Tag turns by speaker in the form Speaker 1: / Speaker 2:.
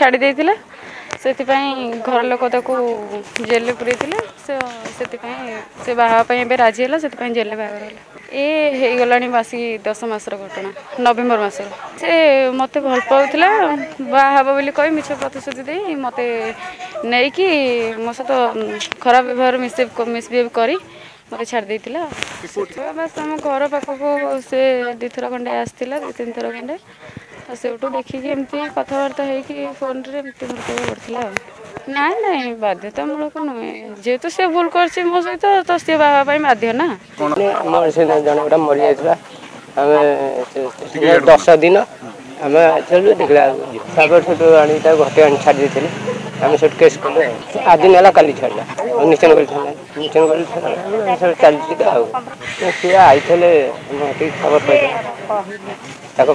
Speaker 1: छाड़ी देइथिले ସେଥିପାଇଁ ଘର ଲୋକ ତାକୁ ଜେଲରେ ପୁରେଇଥିଲେ ସେ ବାହା ପାଇଁ ଏବେ ରାଜି ହେଲା ସେଥିପାଇଁ ଜେଲରେ ବାହାଘର ହେଲା ଏ ହେଇଗଲାଣି ମାସି 10 ମାସର ଘଟଣା ନଭେମ୍ବର ମାସର ସେ ମୋତେ ଭଲ ପାଉଥିଲା ବାହା ହେବ ବୋଲି କହି ମିଛ ପ୍ରତିଶ୍ରୁତି ଦେଇ ମୋତେ ନେଇକି ମୋ ସହିତ ଖରାପ ବ୍ୟବହାର ମିସବିହେଭ୍ କରି ମୋତେ ଛାଡ଼ି ଦେଇଥିଲା ବାସ୍ ଆମ ଘର ପାଖକୁ ସେ 2 ଥର ଖଣ୍ଡେ ଆସିଥିଲା 2-3 ଥର ଖଣ୍ଡେ ସେଉଠୁ ଦେଖିକି ଏମିତି କଥାବାର୍ତ୍ତା ହେଇକି ଫୋନରେ ଏମିତି ଭଲ ପାଇବା ପଡ଼ିଥିଲା ଆଉ ନାଇଁ ନାଇଁ ବାଧ୍ୟତାମୂଳକ ନୁହେଁ ଯେହେତୁ ସେ ଭୁଲ କରିଛି ମୋ ସହିତ ତ ସିଏ ବାହା ହେବା ପାଇଁ ବାଧ୍ୟ ନା
Speaker 2: ଆମର ସେ ଜଣେ ଗୋଟେ ମରିଯାଇଥିଲା ଆମେ 10 ଦିନ ଆମେ ଦେଖିଲା ତାପରେ ସେଠୁ ଆଣି ତାକୁ ଘଟେ ଆଣି ଛାଡ଼ି ଦେଇଥିଲେ ଆମେ ସେଠୁ କେସ୍ କଲୁ ଆଜି ନେଲା କାଲି ଛାଡ଼ିଲା ନିଶ୍ଚୟ ଚାଲିଛି ତ ଆଉ ସିଏ ଆଇଥିଲେ ଟିକେ ଖବର ପାଇଥିଲେ ତାକୁ